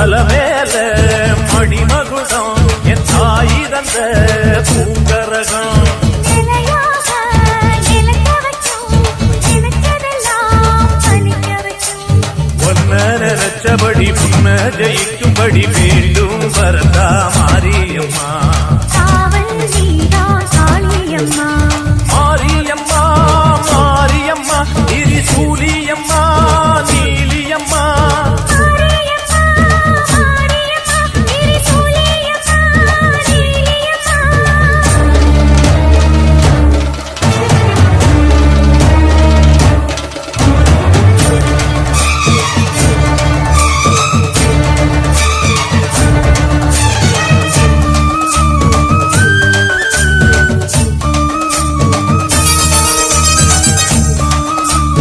தலைமேல மணிமகுடம் என் தாய் தந்த பூங்கரகம் நினைச்சபடி முன்ன ஜெயிக்கும்படி மீண்டும் வரதா மாரியம்மா. காளியம்மா